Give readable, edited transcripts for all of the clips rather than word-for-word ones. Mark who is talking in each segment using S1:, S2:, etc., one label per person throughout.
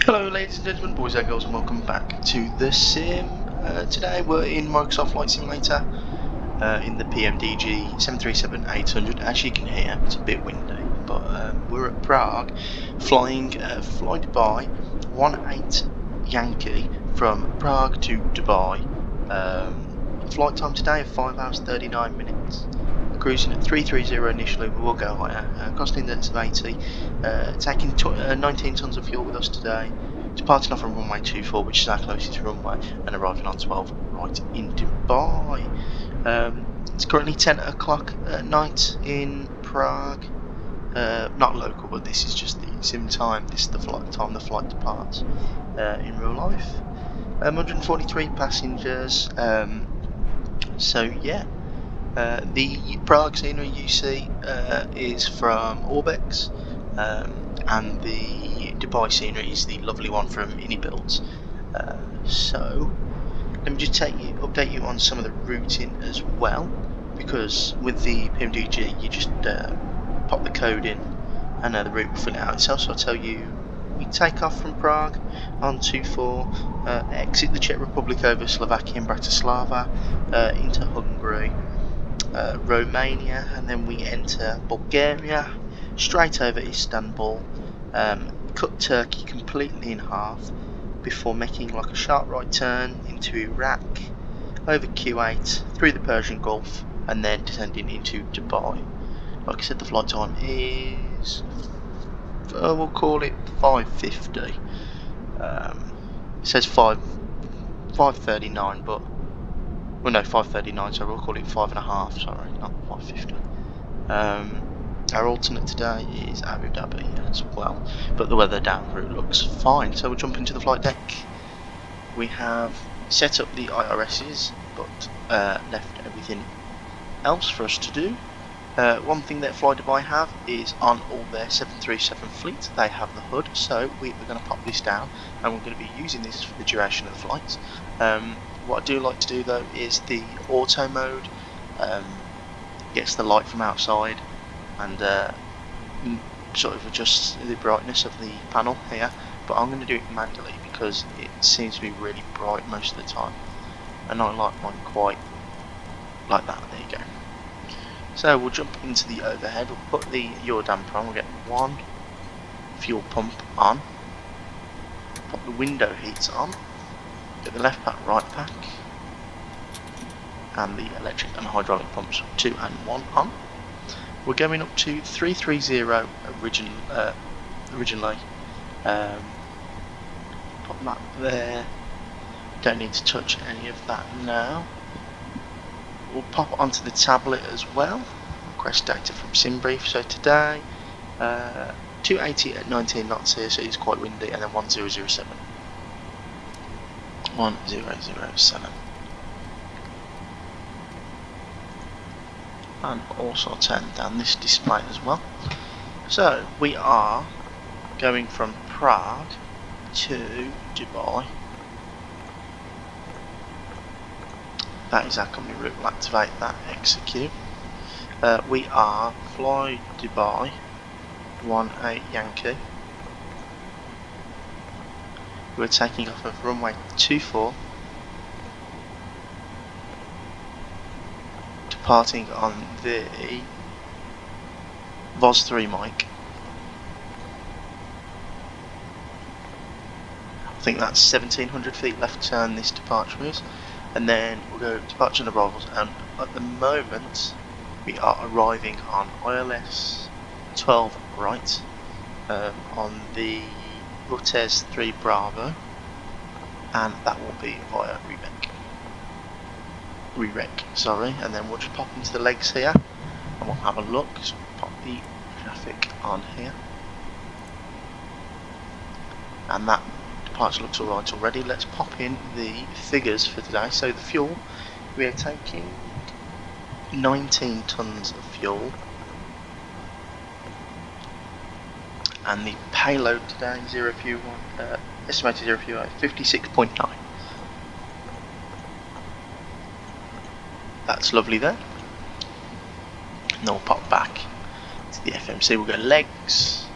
S1: Hello ladies and gentlemen, boys and girls, and welcome back to the sim. Today we're in Microsoft Flight Simulator in the PMDG 737-800. As you can hear, it's a bit windy, but we're at Prague flying FlyDubai 18 Yankee from Prague to Dubai. Flight time today of 5 hours 39 minutes. Cruising at 330 initially, we will go higher, costing index of 80, taking 19 tonnes of fuel with us today, departing off from runway 24, which is our closest runway, and arriving on 12 right in Dubai. It's currently 10 o'clock at night in Prague, not local, but this is just the sim time. This is the flight time the flight departs in real life. 143 passengers, so yeah. The Prague scenery you see is from Orbex, and the Dubai scenery is the lovely one from Builds. So let me just update you on some of the routing as well, because with the PMDG you just pop the code in and the route will fill it out itself. So I'll tell you, we take off from Prague on 24, exit the Czech Republic over Slovakia and Bratislava, into Hungary, Romania, and then we enter Bulgaria, straight over Istanbul, cut Turkey completely in half before making like a sharp right turn into Iraq, over Kuwait, through the Persian Gulf, and then descending into Dubai. Like I said, the flight time is, we'll call it 5:50. It says 5:39, but well, no, 5:39, so we'll call it 5:30, sorry, not 5:50. Our alternate today is Abu Dhabi as well, but the weather down route looks fine, so we'll jump into the flight deck. We have set up the IRSs, but left everything else for us to do. One thing that FlyDubai have is on all their 737 fleet, they have the hood, so we're going to pop this down, and we're going to be using this for the duration of the flight. What I do like to do though is the auto mode, gets the light from outside and sort of adjusts the brightness of the panel here, but I'm going to do it manually because it seems to be really bright most of the time, and I like mine quite like that. There you go. So we'll jump into the overhead, we'll put the yaw damper on, we'll get one fuel pump on, put the window heats on, get the left pack, right pack, and the electric and hydraulic pumps 2 and 1 on. We're going up to 330 originally. Put that there. Don't need to touch any of that now. We'll pop onto the tablet as well. Request data from SimBrief. So today, 280 at 19 knots here, so it's quite windy, and then 1007. 1007. And also turn down this display as well. So we are going from Prague to Dubai. That is our company route. We'll activate that, execute. We are FlyDubai 18 Yankee. We're taking off of runway 24, departing on the VOS 3 mic. I think that's 1700 feet left turn this departure is, and then we'll go departure and arrivals, and at the moment we are arriving on ILS 12 right, on the Rutes 3 Bravo, and that will be via re-rec, sorry, and then we'll just pop into the legs here and we'll have a look. So we'll pop the traffic on here, and that departure looks alright already. Let's pop in the figures for today. So the fuel, we are taking 19 tonnes of fuel, and the payload today, estimated 0 fuel, 56.9. That's lovely there. And then we'll pop back to the FMC. We'll go legs,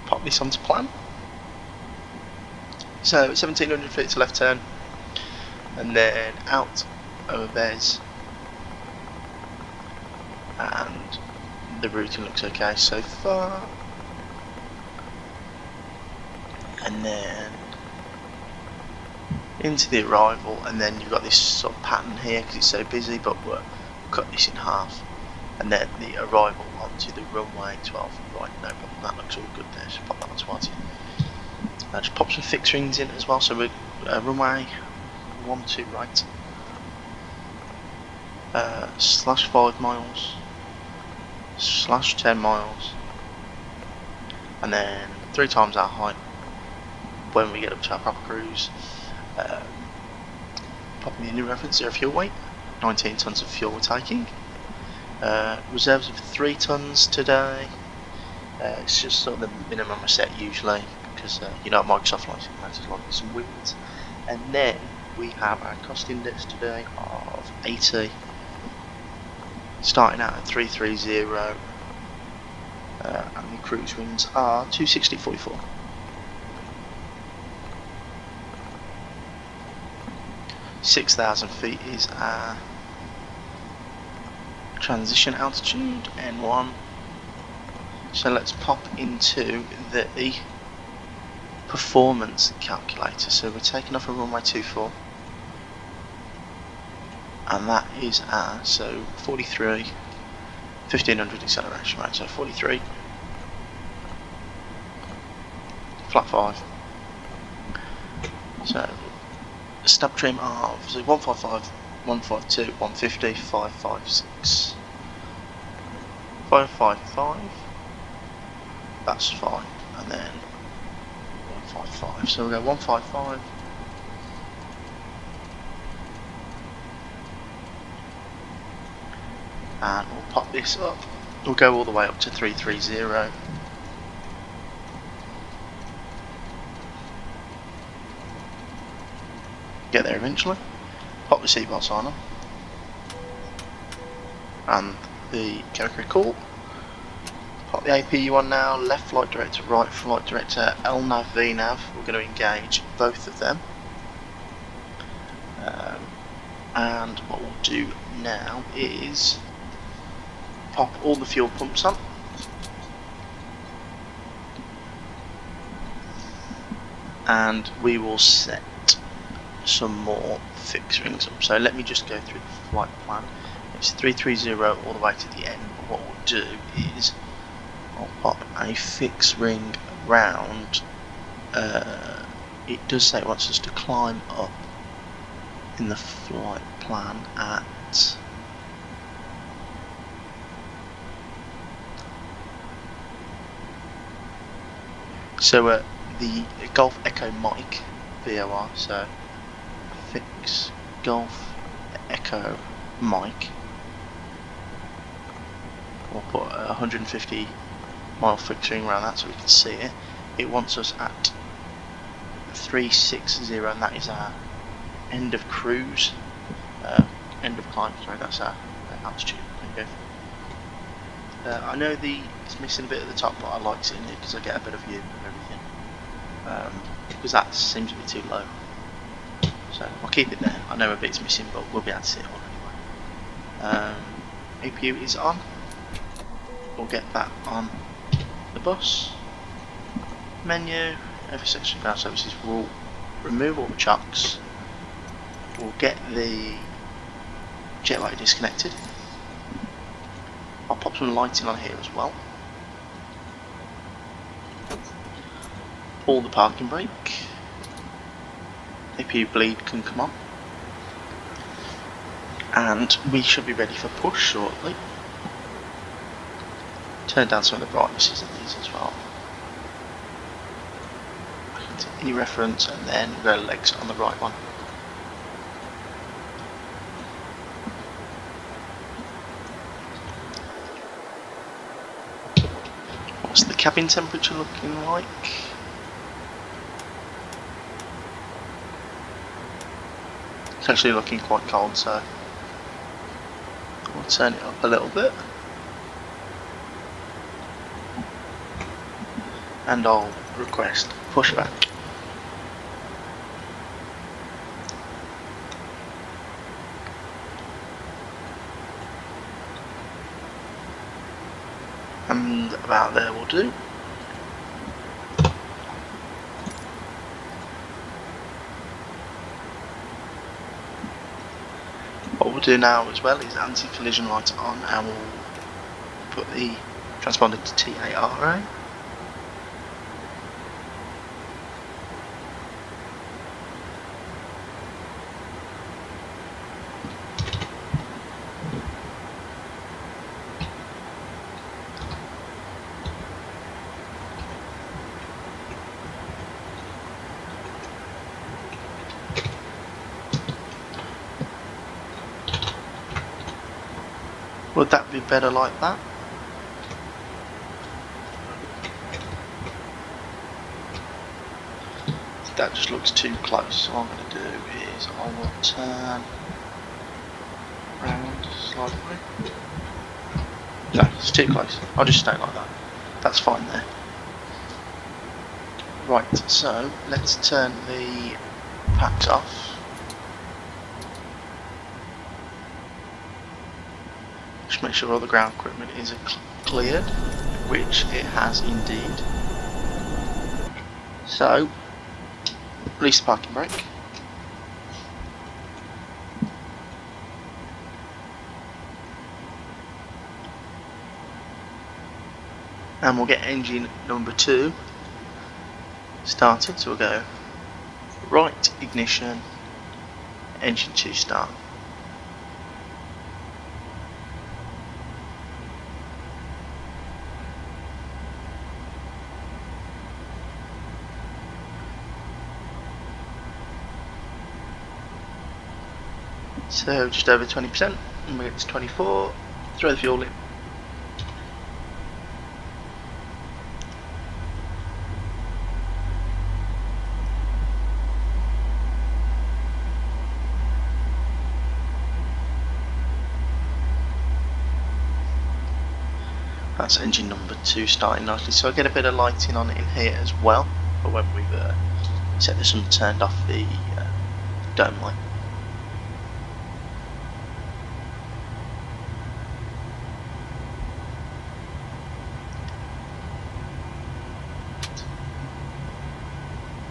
S1: pop this onto plan, So 1700 feet to left turn, and then out over Bez, and the routing looks okay so far. And then into the arrival, and then you've got this sort of pattern here because it's so busy, but we'll cut this in half, and then the arrival onto the runway 12. Right, no problem, that looks all good there, so pop that on Smarty. Just pop some fixed rings in as well, so we're runway 12 right, /5 miles, /10 miles, and then 3 times our height when we get up to our proper cruise. Popping the new reference, 0 fuel weight, 19 tons of fuel we're taking. Reserves of 3 tons today. It's just sort of the minimum I set usually, because you know Microsoft Flight Simulator like some winds. And then we have our cost index today of 80, starting out at 330, and the cruise winds are 260.44. (6,000 feet) is our transition altitude, N1. So let's pop into the performance calculator. So we're taking off a runway 24, and that is our 43, 1500 acceleration rate. So 43, flat 5. So stab trim of 155, 152, 150, 556, 555. That's fine, and then 155. So we'll go 155. And we'll pop this up. We'll go all the way up to 330. Get there eventually. Pop the seatbelts on them. And the Joker call. Pop the APU on now. Left flight director, right flight director, LNAV, VNAV. We're going to engage both of them. And what we'll do now is pop all the fuel pumps on. And we will set some more fixed rings up. So let me just go through the flight plan. It's 330 all the way to the end. But what we'll do is I'll pop a fixed ring around. It does say it wants us to climb up in the flight plan at the Golf Echo Mike VOR, so fix Golf Echo Mike. We'll put a 150 mile fixed ring around that so we can see it. It wants us at 360, and that is our end of cruise, end of climb, sorry, that's our altitude. There you go. I know it's missing a bit at the top, but I like it in here because I get a better view of everything, because that seems a bit too low. So I'll keep it there. I know a bit's missing, but we'll be able to see it all anyway. APU is on. We'll get that on the bus. Menu, FSX ground services. We'll remove all the chocks. We'll get the jetway disconnected. I'll pop some lighting on here as well. Pull the parking brake. APU bleed can come on. And we should be ready for push shortly. Turn down some of the brightnesses of these as well. Any reference, and then go legs on the right one. What's the cabin temperature looking like? It's actually looking quite cold, so we'll turn it up a little bit. And I'll request pushback. About there will do. What we'll do now as well is anti-collision lights on, and we'll put the transponder to TARA. Would that be better like that? That just looks too close. So what I'm going to do is I will turn round slightly. No, it's too close. I'll just stay like that. That's fine there. Right, so let's turn the packs off. Just make sure all the ground equipment is cleared, which it has indeed. So, release the parking brake. And we'll get engine number 2 started. So we'll go right ignition, engine 2 start. So just over 20%, and we get to 24, throw the fuel in. That's engine number 2 starting nicely, so I get a bit of lighting on in here as well, but when we've set this and turned off the dome light.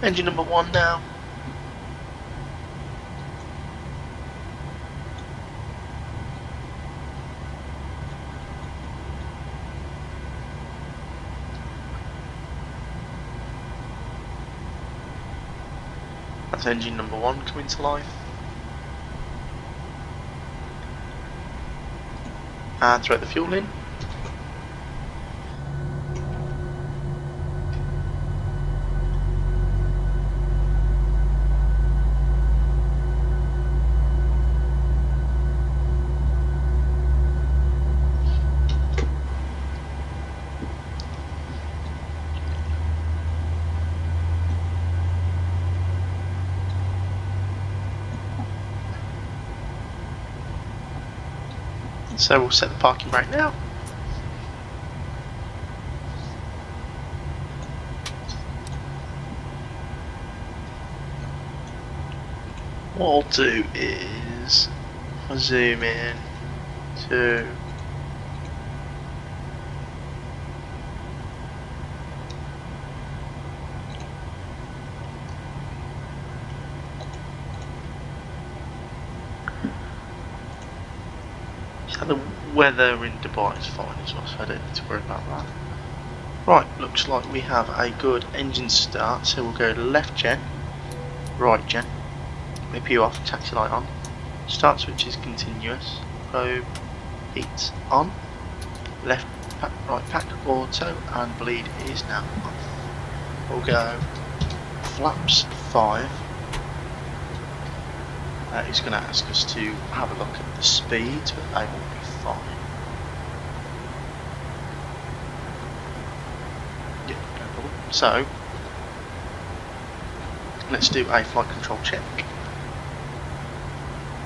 S1: Engine number 1 now. That's engine number 1 coming to life. And throw the fuel in. So we'll set the parking brake now. What I'll do is I'll zoom in to the weather in Dubai is fine as well, so I don't need to worry about that. Right, looks like we have a good engine start, so we'll go left gen, right gen, APU off, taxi light on, start switch is continuous, probe heat on, left pack, right pack auto, and bleed is now off. We'll go flaps 5. It's going to ask us to have a look at the speeds, but they will be fine. Yeah, no problem. So, let's do a flight control check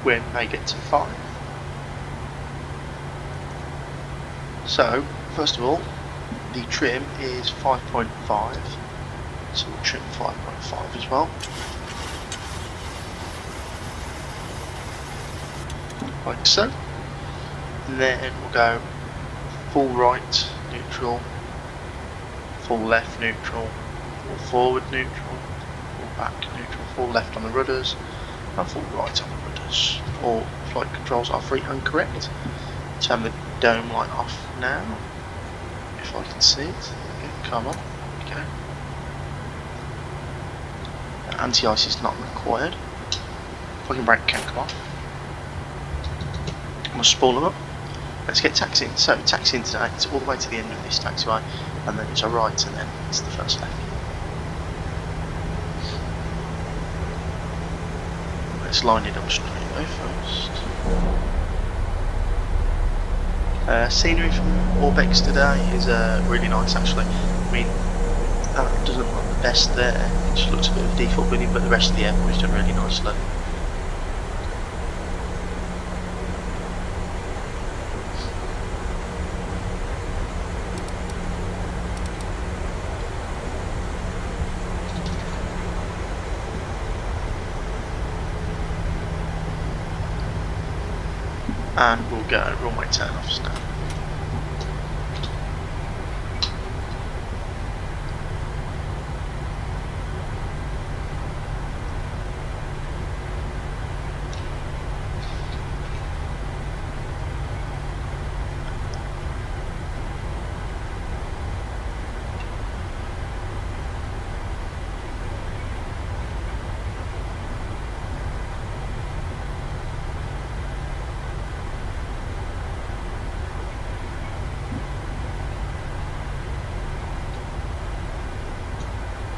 S1: when they get to 5. So, first of all, the trim is 5.5, so we'll trim 5.5 as well. Like so. And then we'll go full right, neutral, full left neutral, full forward neutral, full back neutral, full left on the rudders, and full right on the rudders. All flight controls are free and correct. Turn the dome light off now, if I can see it. Yeah, come on, okay. Anti-ice is not required. Fucking brake can come off. We'll spool them up. Let's get taxiing. So taxiing today, it's all the way to the end of this taxiway, and then it's a right, and then it's the first left. Let's line it up straight away first. Scenery from Orbex today is really nice actually. I mean, that doesn't look the best there, it just looks a bit of a default building, but the rest of the airport is done really nicely. And we'll go runway turn-offs now.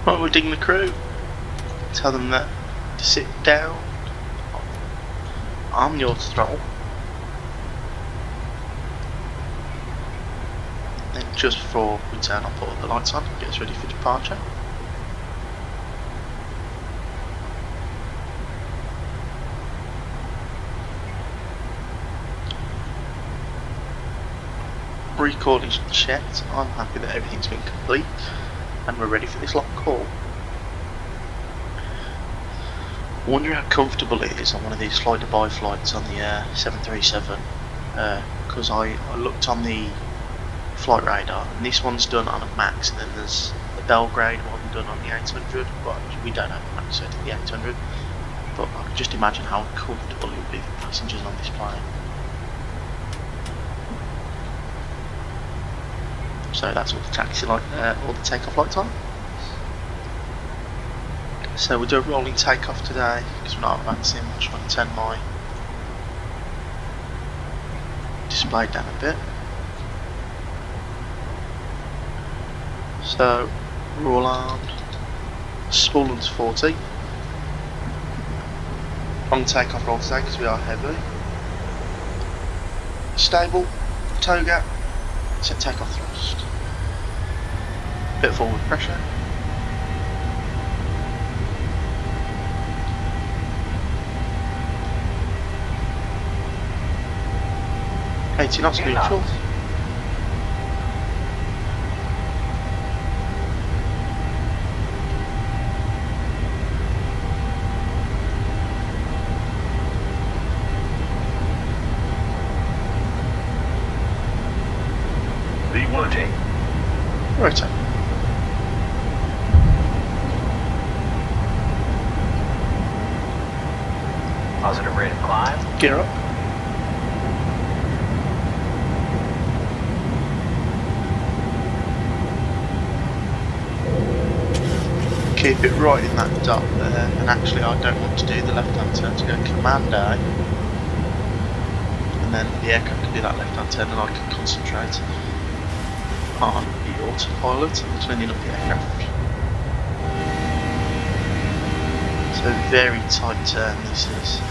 S1: Right, we'll ding the crew, tell them that to sit down on your throttle, then just before we turn, I'll put all the lights on and get us ready for departure. Recall is checked, I'm happy that everything's been complete and we're ready for this lock call. I wonder how comfortable it is on one of these FlyDubai flights on the 737, because I looked on the flight radar and this one's done on a max, and then there's the Belgrade one done on the 800, but we don't have a max, so it's the 800, but I can just imagine how comfortable it would be for passengers on this plane. So that's all the taxi light, all the takeoff lights on. So we'll do a rolling takeoff today because we're not on that sim. I just want to turn my display down a bit. So we're all armed. Spool to 40. Long takeoff roll today because we are heavy. Stable, toe gap, set takeoff thrust. Bit of forward pressure. $80 knots neutral.
S2: Rotate.
S1: Rotate.
S2: Positive rate of climb.
S1: Gear up. Keep it right in that dot there, and actually I don't want to do the left hand turn to go command A, and then the aircraft can do that left hand turn and I can concentrate on the autopilot and cleaning up the aircraft. So very tight turn this is.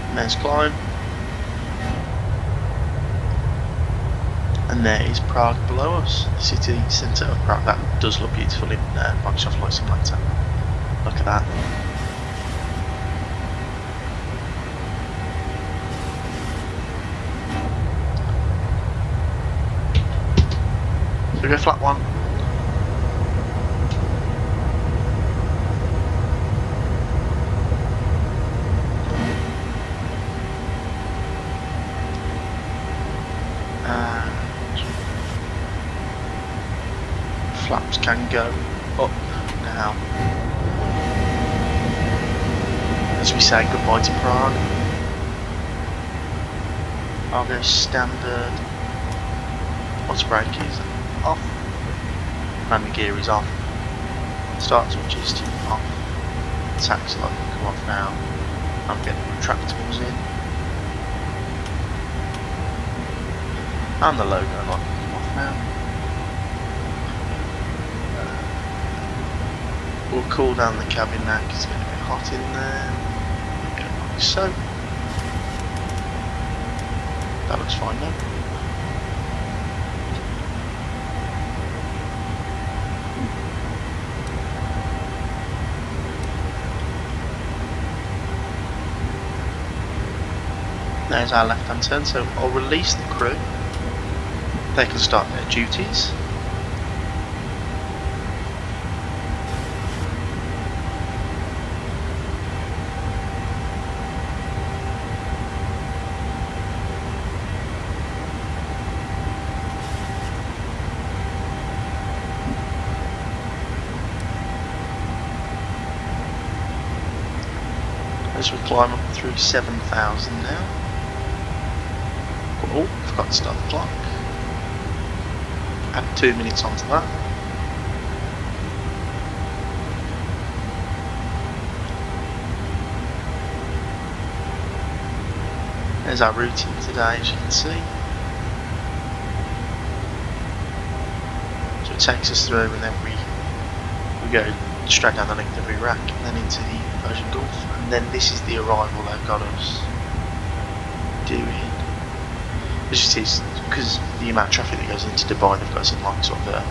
S1: And there's climb. And there is Prague below us, the city centre of Prague. That does look beautiful in Microsoft Flight Simulator. Look at that. So we go flat one. flaps can go up now. As we say goodbye to Prague. I'll go standard. Auto brake is off. Landing gear is off. Start switch is off. Taxi light can come off now. I'm getting retractables in. And the logo light can come off now. We'll cool down the cabin now because it's going to be hot in there. Like so. That looks fine now. There's our left hand turn, so I'll release the crew. They can start their duties. As we climb up through 7,000 now. Oh, forgot to start the clock. Add 2 minutes onto that. There's our routing today, as you can see. So it takes us through, and then we go straight down the length of Iraq, and then into the Persian Gulf, and then this is the arrival they've got us doing. As you see, because the amount of traffic that goes into Dubai, they've got us in like sort of a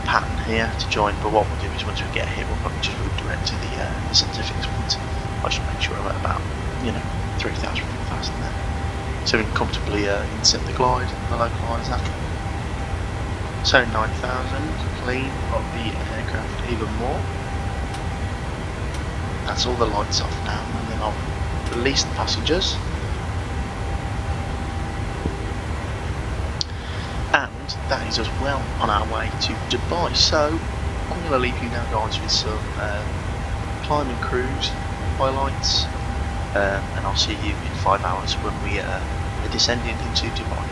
S1: pattern here to join. But what we'll do is once we get here, we'll probably just redirect to the scientific point. I'll just make sure I'm at about 3,000, 4,000 there, so we can comfortably insert the glide and the localize after. So 9,000, clean up the aircraft even more. That's all the lights off now, and then I'll release the passengers. And that is us well on our way to Dubai. So I'm going to leave you now guys with some climbing cruise highlights, and I'll see you in 5 hours when we are descending into Dubai.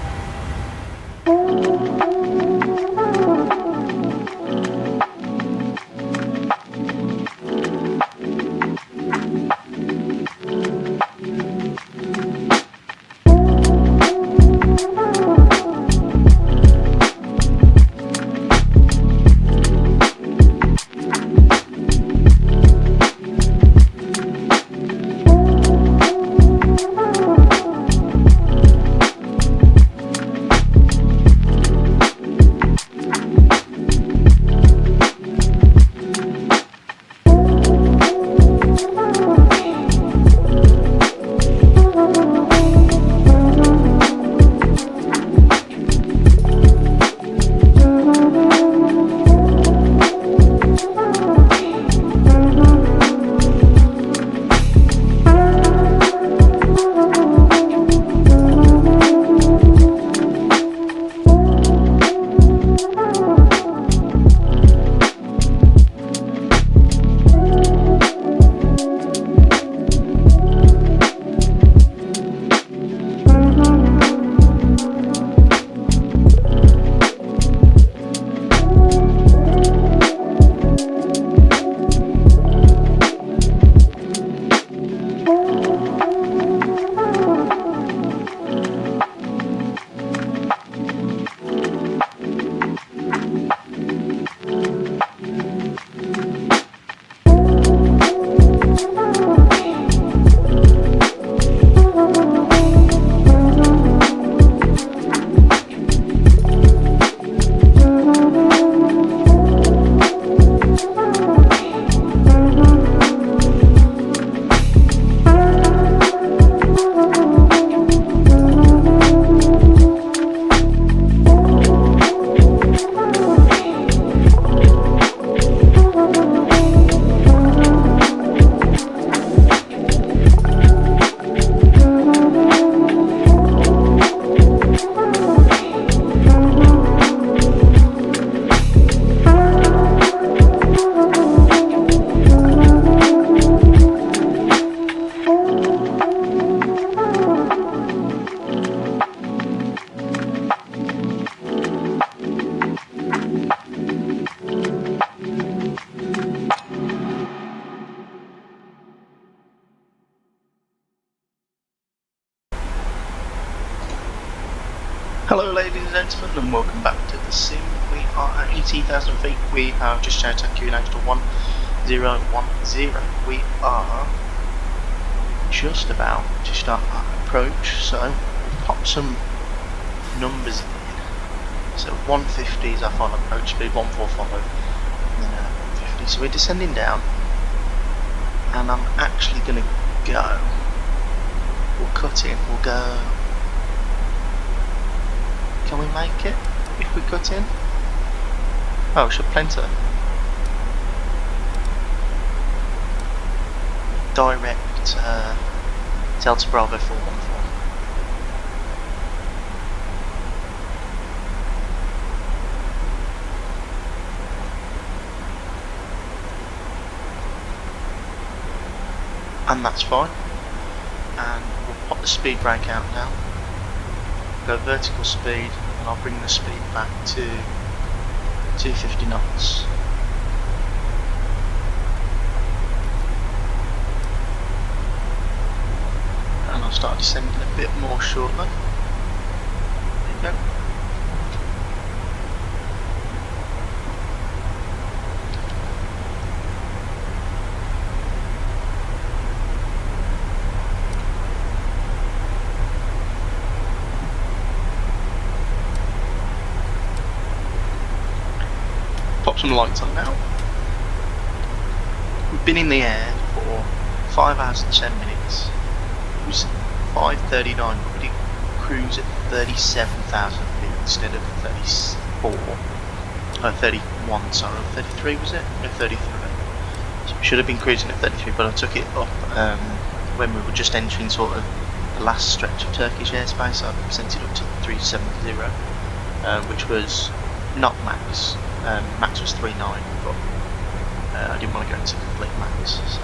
S1: Hello ladies and gentlemen, and welcome back to the sim. We are at 18,000 feet. We have just changed our QNH to 1010. We are just about to start our approach, so we'll pop some numbers in. So 150 is our final approach speed, 145, and then 150. So we're descending down, and I'm actually going to go. We'll cut in, we'll go. Can we make it if we cut in? Oh, should plenty. Direct Delta Bravo 414. And that's fine. And we'll pop the speed brake out now. Go vertical speed, and I'll bring the speed back to 250 knots. And I'll start descending a bit more shortly. There you go. Pop some lights on now. We've been in the air for 5 hours and 10 minutes. It was 5:39, but we did cruise at 37,000 feet instead of 31, sorry, 33 was it? No, 33. So we should have been cruising at 33, but I took it up when we were just entering sort of the last stretch of Turkish airspace. I sent it up to 370, which was not max. Max was 3.9, but I didn't want to go into complete max. So.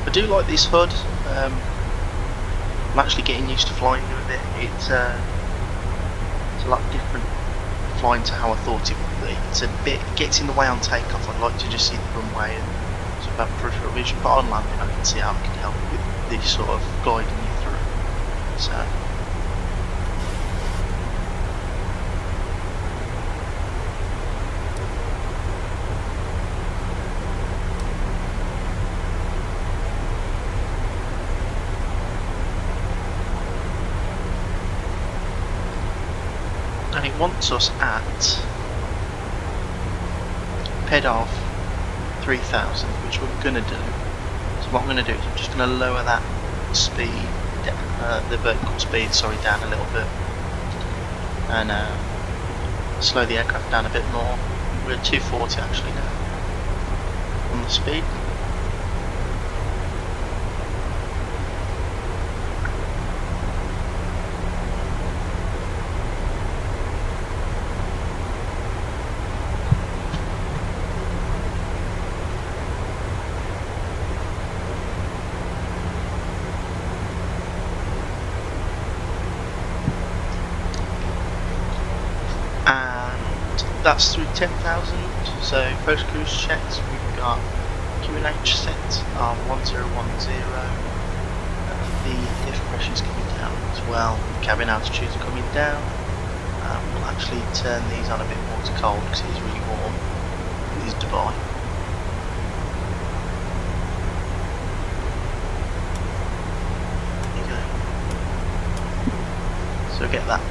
S1: I do like this HUD. I'm actually getting used to flying with it. It's a lot different flying to how I thought it would be. It's a bit, it gets in the way on takeoff. I'd like to just see the runway and sort of have peripheral vision, but on landing I can see how it can help with this sort of guiding you through. So and it wants us at ped of 3,000, which we're going to do. So what I'm going to do is I'm just going to lower that speed, the vertical speed, down a little bit, and slow the aircraft down a bit more. We're at 240 actually now on the speed. That's through 10,000, so post cruise checks, we've got QNH set on 1010, the diff pressure is coming down as well, cabin altitudes are coming down. We'll actually turn these on a bit more to cold because it is really warm. It is Dubai. There you go. So get that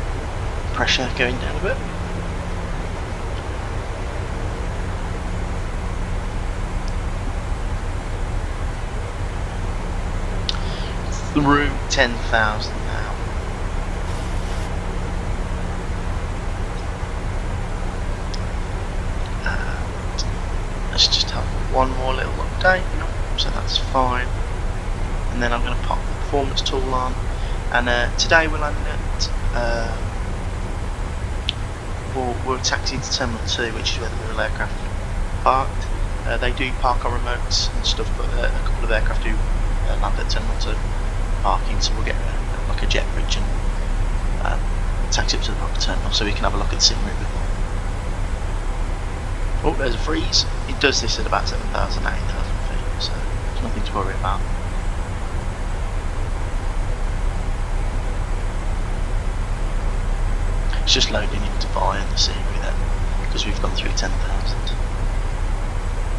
S1: pressure going down a bit. Through 10,000 now. And let's just have one more little update, so that's fine. And then I'm going to pop the performance tool on. And today we're landing at, we're taxiing to Terminal 2, which is where the real aircraft parked. They do park on remotes and stuff, but a couple of aircraft do land at Terminal 2. Parking, so we'll get like a jet bridge and taxi up to the proper terminal so we can have a look at the sim route before. Oh, there's a freeze. It does this at about 7,000, 8,000 feet, so there's nothing to to worry about. It's just loading in Dubai and the scenery then, because we've gone through 10,000.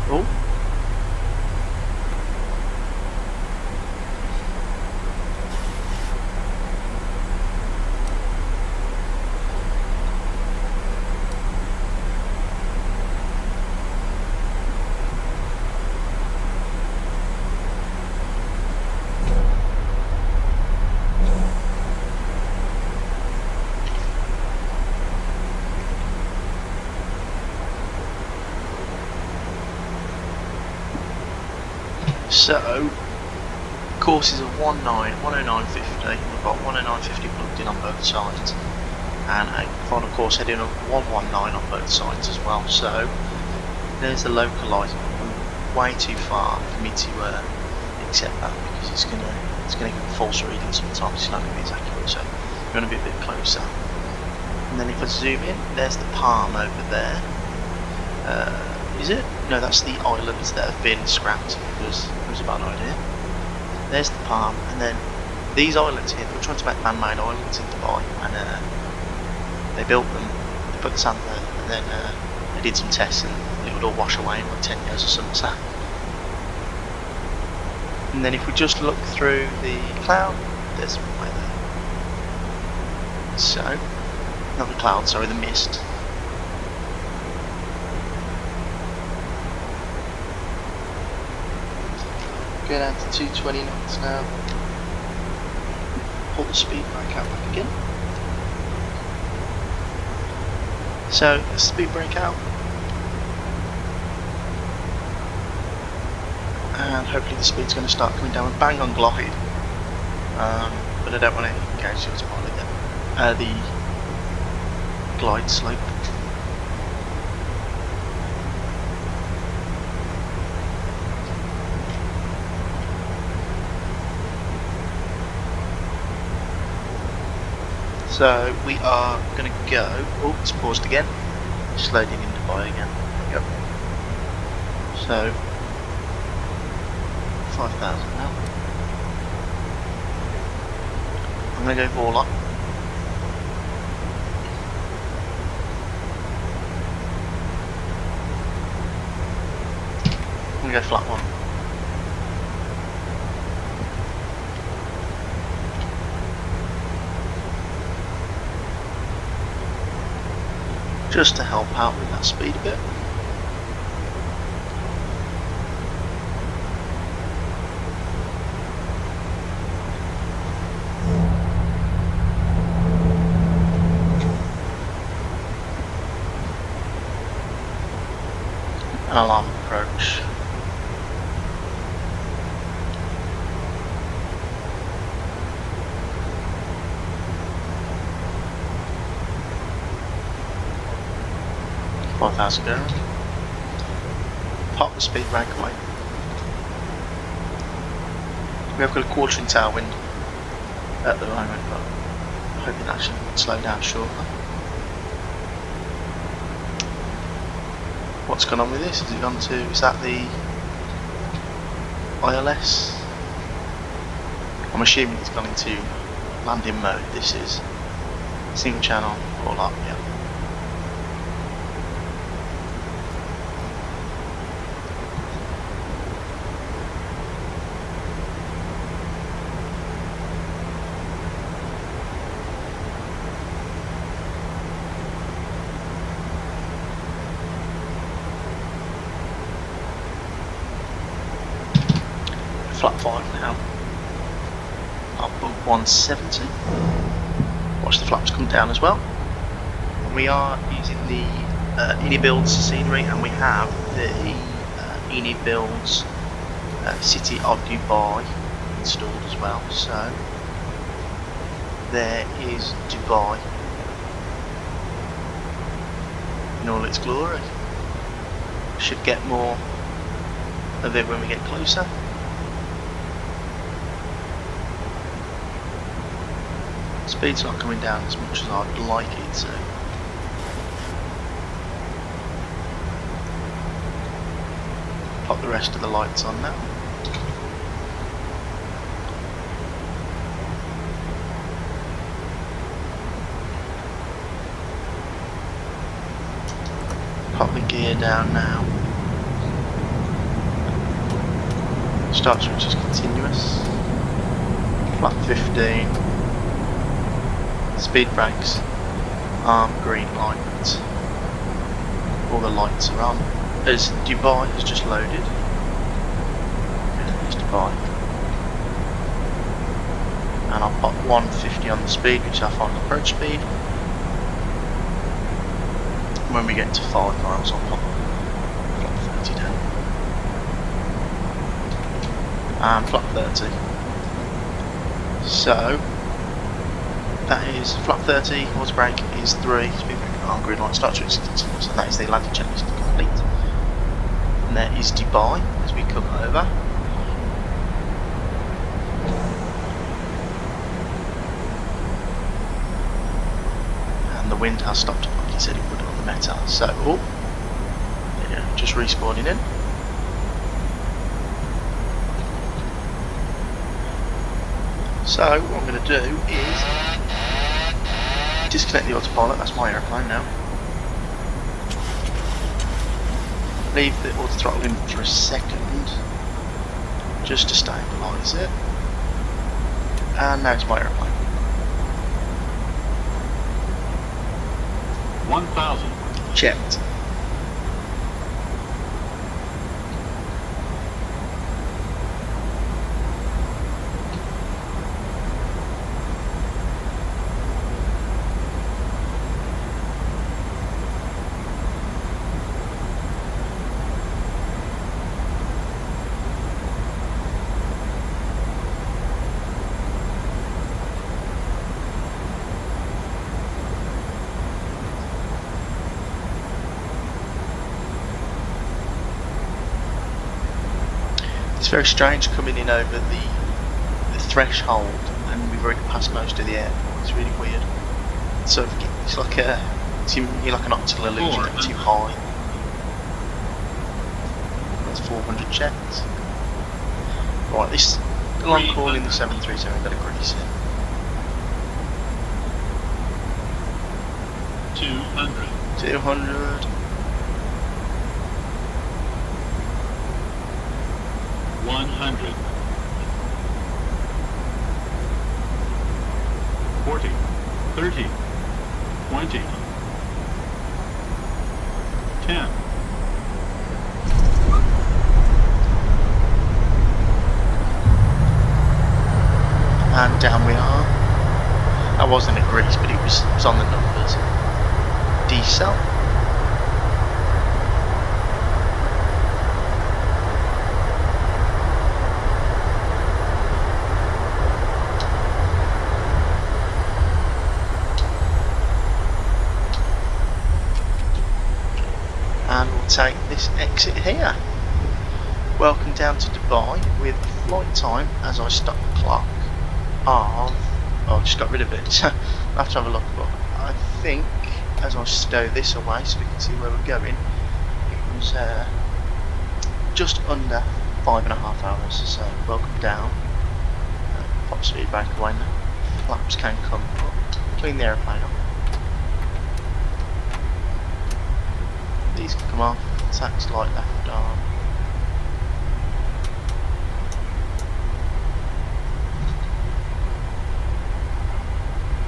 S1: Oh. So, courses are 109.50, we've got 109.50 plugged in on both sides, and a final course heading up 119 on both sides as well. So, there's the localizer, way too far for me to accept that, because it's gonna give a false reading sometimes, it's not going to be as accurate, so we're going to be a bit closer. And then if I zoom in, there's the palm over there. Is it? No, that's the islands that have been scrapped because it was a bad idea. There's the palm, and then these islands here, they were trying to make man-made islands in Dubai, and they built them, they put the sand there, and then they did some tests, and it would all wash away in like 10 years or something. So. And then if we just look through the cloud, there's one way there. So, not the cloud, sorry, the mist. Go down to 220 knots now. Pull the speed brake out back again. So, the speed brake out. And hopefully the speed's going to start coming down with bang on glide. But I don't want to engage the autopilot yet. The glide slope. So we are going to go. Oh, it's paused again. Just loading in Dubai again. There we go. So 5,000 now. I'm going to go all up. I'm going to go flat one. Just to help out with that speed a bit. An alarm approach. Go. Pop the speed brake away. We have got a quartering tailwind at the moment, but I'm hoping that should slow down shortly. What's gone on with this? Has it gone to, is that the ILS? I'm assuming it's gone into landing mode. This is single channel, all up, yeah. Flat 5 now. Up 170. Watch the flaps come down as well. And we are using the Eni Builds scenery, and we have the Eni Builds City of Dubai installed as well. So there is Dubai in all its glory. Should get more of it when we get closer. Speed's not coming down as much as I'd like it to. Pop the rest of the lights on now. gear down now. Start switch is continuous. Flap 15. Speed brakes. Green light. All the lights are on. As Dubai has just loaded. There's Dubai. And I'll pop 150 on the speed, which is our final approach speed. When we get to 5 miles, I'll pop flap 30 down. And flap 30. So that is flap 30, water brake is 3, speed brake on, green light, start switch is continuous, and that is the landing checklist complete. And there is Dubai as we come over. And the wind has stopped like he said it would on the Meta. So, yeah, just respawning in. So what I'm going to do is disconnect the autopilot, that's my aeroplane now. Leave the auto throttle in for a second, just to stabilise it. And now it's my aeroplane.
S2: 1,000.
S1: Checked. It's very strange coming in over the threshold and we've already passed most of the airport. It's really weird. So it's like you're like an optical illusion going too high. That's 400 checks. Right, this long call in the 737 got a grease in.
S2: 200.
S1: 200.
S2: 100. 40. 30. 20. 10.
S1: And down we are. That wasn't a grease, but it was on the numbers. Decel. And we'll take this exit here. Welcome down to Dubai with flight time as I stop the clock of, oh, I just got rid of it, so I'll have to have a look, but I think as I stow this away so we can see where we're going, it was just under 5.5 hours. So welcome down. Pop speed brake away now. Flaps can come up. Clean the aeroplane up. These can come off. Tax light left arm.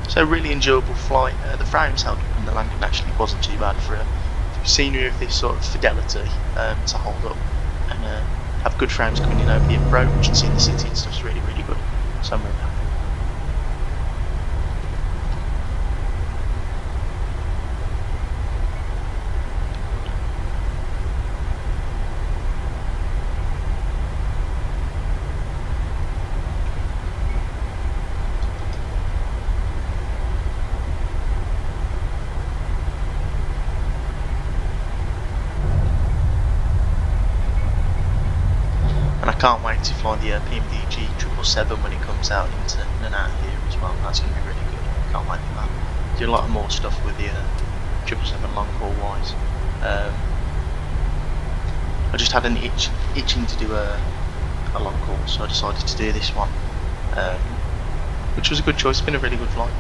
S1: So really enjoyable flight. The frames held up and the landing actually wasn't too bad for scenery of this sort of fidelity to hold up and have good frames coming in over the approach and seeing the city and stuff's really, really good. So I'm really happy. And I can't wait to fly the PMDG 777 when it comes out into and out here as well. That's going to be really good. Can't wait for that. Do a lot more stuff with the 777 long haul wise. I just had an itching to do a long haul, so I decided to do this one, which was a good choice. It's been a really good flight.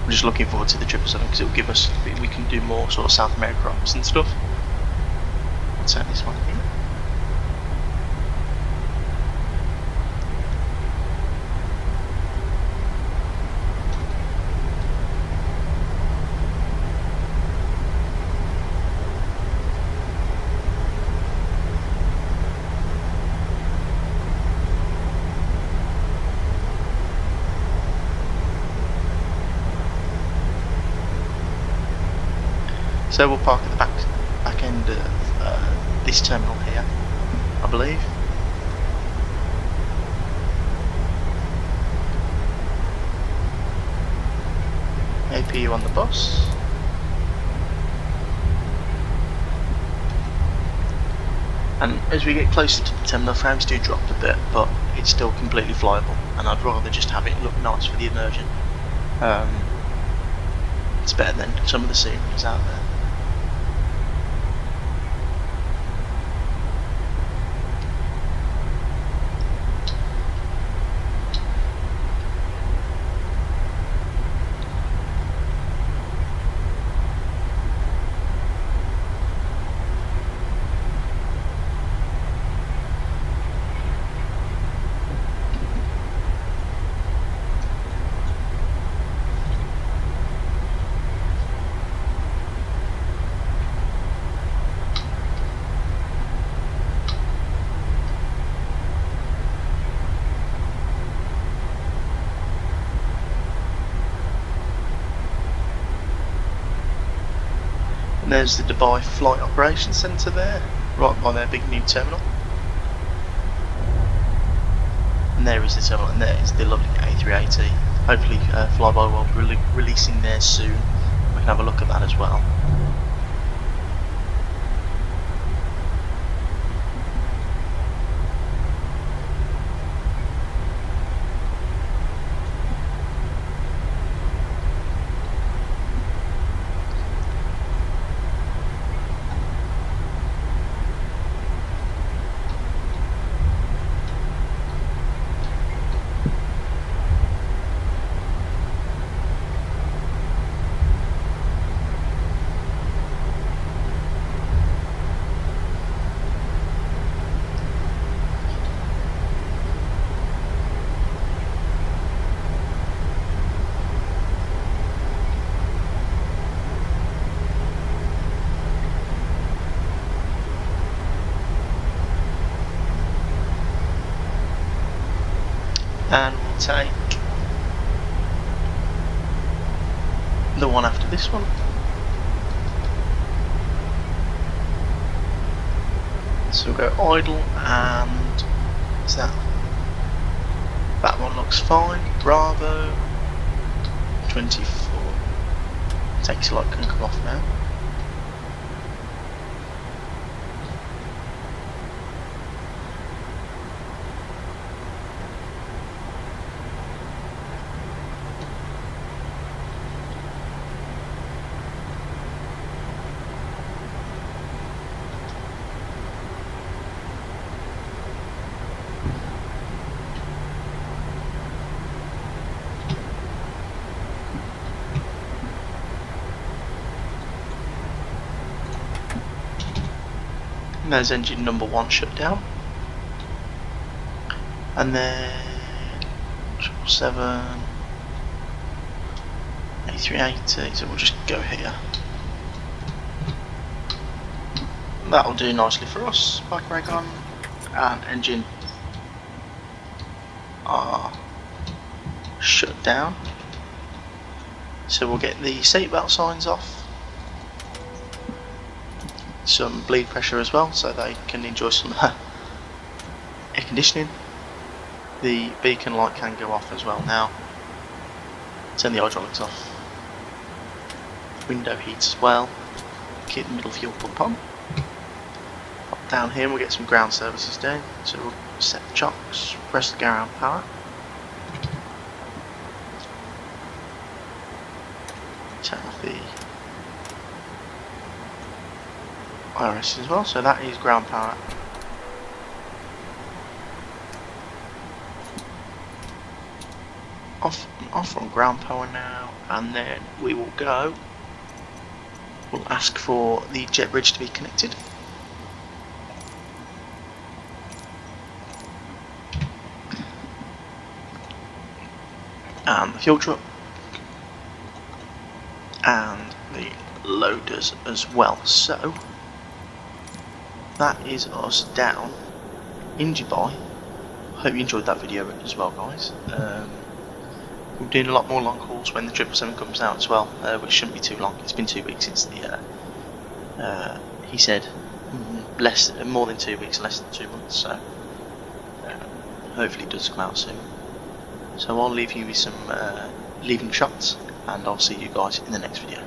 S1: I'm just looking forward to the 777 because it will give us, we can do more sort of South America ops and stuff. I'll take this one here. So we'll park at the back end of this terminal here, I believe. APU on the bus. And as we get closer to the terminal, frames do drop a bit, but it's still completely flyable, and I'd rather just have it look nice for the immersion. It's better than some of the sceneries out there. And there's the Dubai Flight Operations Centre there, right by their big new terminal. And there is the terminal, and there is the lovely A380. Hopefully Flydubai will be releasing theirs soon. We can have a look at that as well. And we'll take the one after this one. So we'll go idle, and what's that? That one looks fine. Bravo 24. Takes a lot, can come off now. And there's engine number 1 shut down. And then 777, A380, so we'll just go here. That'll do nicely for us. Bike rag on, and engine are shut down. So we'll get the seatbelt signs off. Some bleed pressure as well, so they can enjoy some air conditioning. The beacon light can go off as well now. Turn the hydraulics off. Window heats as well. Keep the middle fuel pump on. Pop down here and we'll get some ground services down. So we'll set the chocks, press the ground power. Turn off the IRS as well, so that is ground power. off on ground power now, and then we will go. We'll ask for the jet bridge to be connected. And the fuel truck. And the loaders as well. So that is us down in Dubai. Hope you enjoyed that video as well, guys. We're doing a lot more long hauls when the 777 comes out as well, which shouldn't be too long. It's been 2 weeks since the he said more than 2 weeks, less than 2 months, so hopefully it does come out soon. So I'll leave you with some leaving shots, and I'll see you guys in the next video.